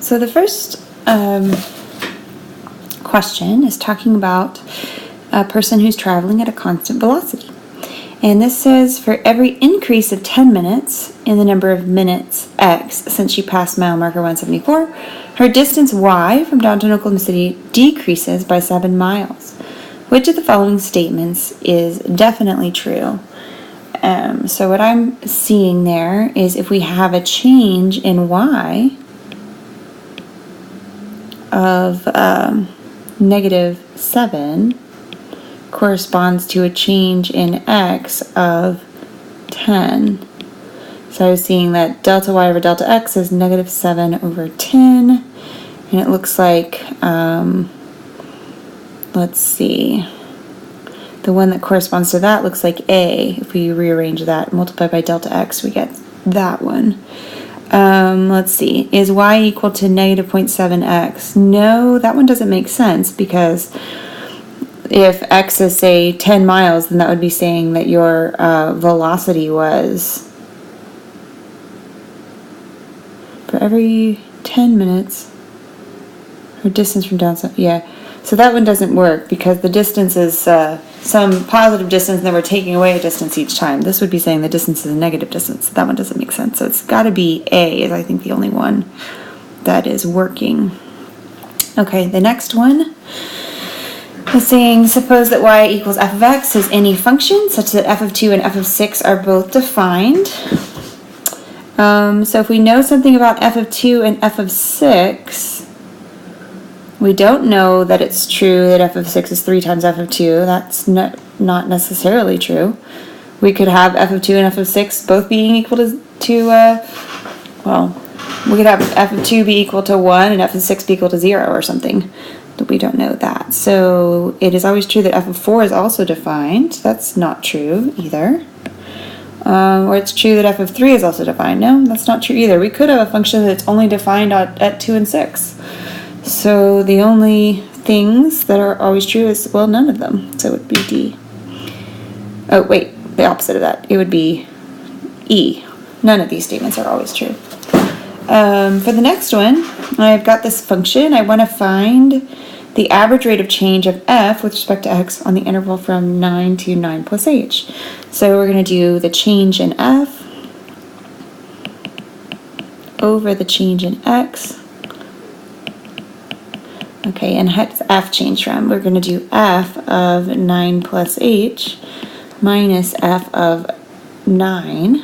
So the first question is talking about a person who's traveling at a constant velocity. And this says for every increase of 10 minutes in the number of minutes x since she passed mile marker 174, her distance y from downtown Oklahoma City decreases by 7 miles. Which of the following statements is definitely true? So what I'm seeing there is if we have a change in y of -7 corresponds to a change in x of 10. So I was seeing that delta y over delta x is -7 over 10. And it looks like, let's see, the one that corresponds to that looks like A. If we rearrange that, multiply by delta x, we get that one. Let's see, is y equal to -0.7x? No, that one doesn't make sense because if x is, say, 10 miles, then that would be saying that your velocity was, for every 10 minutes, her distance from downtown, yeah. So that one doesn't work because the distance is some positive distance and then we're taking away a distance each time. This would be saying the distance is a negative distance. That one doesn't make sense. So it's got to be A is I think the only one that is working. Okay, the next one is saying suppose that y equals f of x is any function such that f of 2 and f of 6 are both defined. So if we know something about f of 2 and f of 6, we don't know that it's true that f of 6 is 3 times f of 2. That's not necessarily true. We could have f of 2 and f of 6 both being equal to well, we could have f of 2 be equal to 1 and f of 6 be equal to 0 or something. But we don't know that. So it is always true that f of 4 is also defined. That's not true either. Or it's true that f of 3 is also defined. No, that's not true either. We could have a function that's only defined at 2 and 6. So the only things that are always true is, well, none of them. So it would be D. Oh, wait, the opposite of that. It would be E. None of these statements are always true. For the next one, I've got this function. I want to find the average rate of change of f with respect to x on the interval from 9 to 9 plus h. So we're going to do the change in f over the change in x. Okay, and how does f change from? We're going to do f of 9 plus h minus f of 9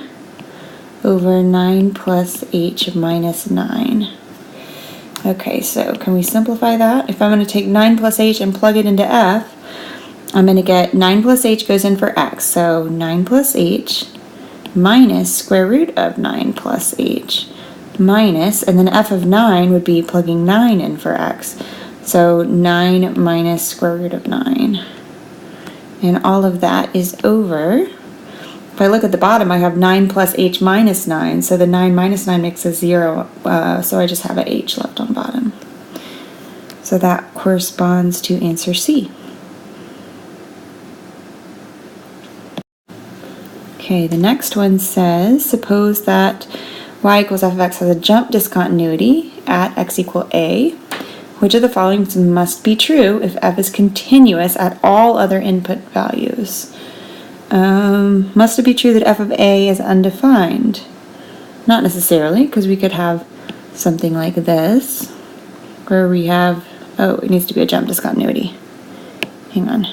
over 9 plus h minus 9. Okay, so can we simplify that? If I'm going to take 9 plus h and plug it into f, I'm going to get 9 plus h goes in for x. So 9 plus h minus square root of 9 plus h minus, and then f of 9 would be plugging 9 in for x. So 9 minus square root of 9. And all of that is over. If I look at the bottom, I have 9 plus h minus 9. So the 9 minus 9 makes a 0. So I just have an h left on the bottom. So that corresponds to answer C. Okay, the next one says, suppose that y equals f of x has a jump discontinuity at x equal a. Which of the following must be true if f is continuous at all other input values? Must it be true that f of a is undefined? Not necessarily, because we could have something like this, where we have, oh, it needs to be a jump discontinuity. Hang on.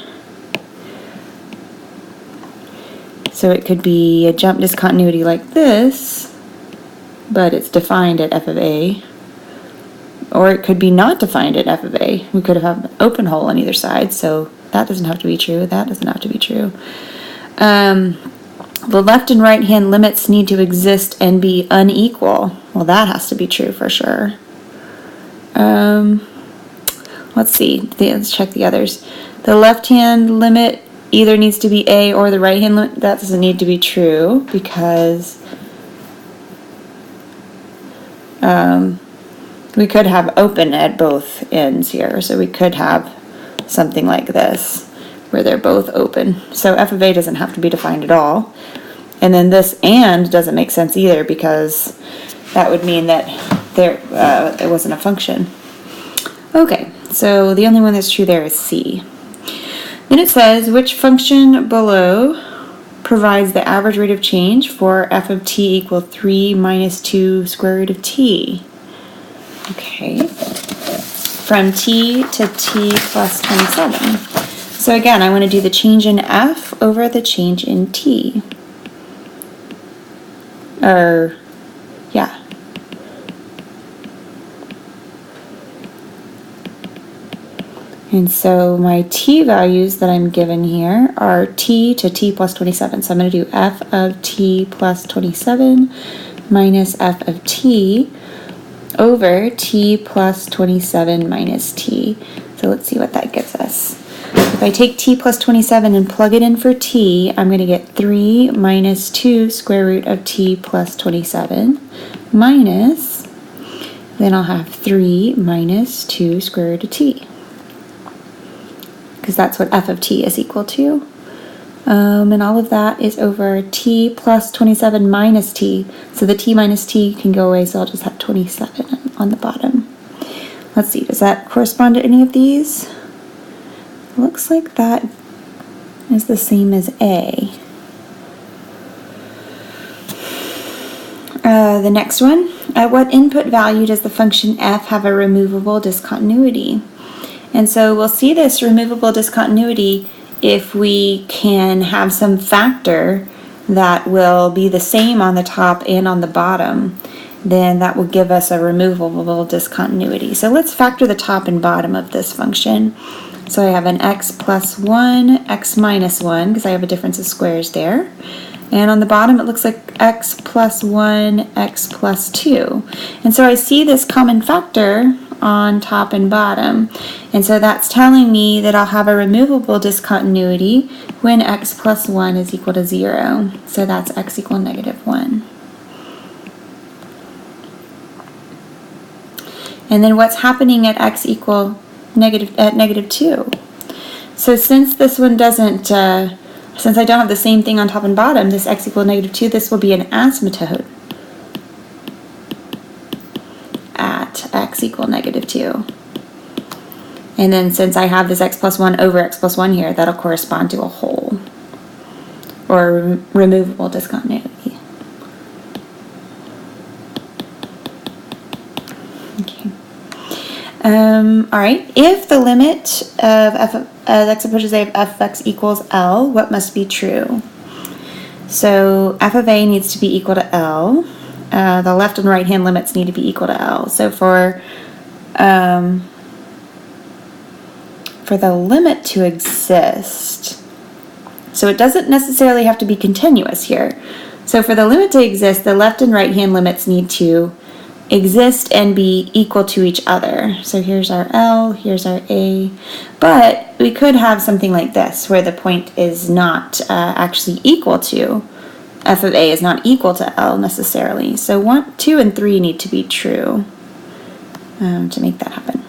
So it could be a jump discontinuity like this, but it's defined at f of a. Or it could be not defined at f of a. We could have an open hole on either side, so that doesn't have to be true. That doesn't have to be true. The left and right hand limits need to exist and be unequal. Well, that has to be true for sure. Let's see. Let's check the others. The left hand limit either needs to be a or the right hand limit. That doesn't need to be true because we could have open at both ends here. So we could have something like this where they're both open. So f of a doesn't have to be defined at all. And then this and doesn't make sense either because that would mean that it wasn't a function. Okay, so the only one that's true there is C. Then it says, which function below provides the average rate of change for f of t equal 3 minus 2 square root of t? Okay, from t to t plus 27. So again, I want to do the change in f over the change in t. Yeah. And so my t values that I'm given here are t to t plus 27. So I'm going to do f of t plus 27 minus f of t over t plus 27 minus t. So let's see what that gives us. If I take t plus 27 and plug it in for t, I'm going to get 3 minus 2 square root of t plus 27 minus, then I'll have 3 minus 2 square root of t, because that's what f of t is equal to. And all of that is over t plus 27 minus t. So the t minus t can go away, so I'll just have 27 on the bottom. Let's see, does that correspond to any of these? Looks like that is the same as A. The next one, at what input value does the function f have a removable discontinuity? And so we'll see this removable discontinuity if we can have some factor that will be the same on the top and on the bottom, then that will give us a removable discontinuity. So let's factor the top and bottom of this function. So I have an x plus 1, x minus 1, because I have a difference of squares there. And on the bottom it looks like x plus 1, x plus 2. And so I see this common factor on top and bottom. And so that's telling me that I'll have a removable discontinuity when x plus 1 is equal to 0. So that's x equal negative 1. And then what's happening at x equal negative 2? So since this one doesn't, since I don't have the same thing on top and bottom, this x equal negative 2, this will be an asymptote at x equal negative 2. And then since I have this x plus 1 over x plus 1 here, that'll correspond to a whole, or removable discontinuity. Okay. All right, if the limit of f of x approaches a of f of x equals L, what must be true? So f of a needs to be equal to L. The left and right hand limits need to be equal to L. So for the limit to exist, so it doesn't necessarily have to be continuous here. So for the limit to exist, the left and right hand limits need to exist and be equal to each other. So here's our L, here's our A, but we could have something like this where the point is not actually equal to, f of A is not equal to L necessarily. So 1, 2, and 3 need to be true to make that happen.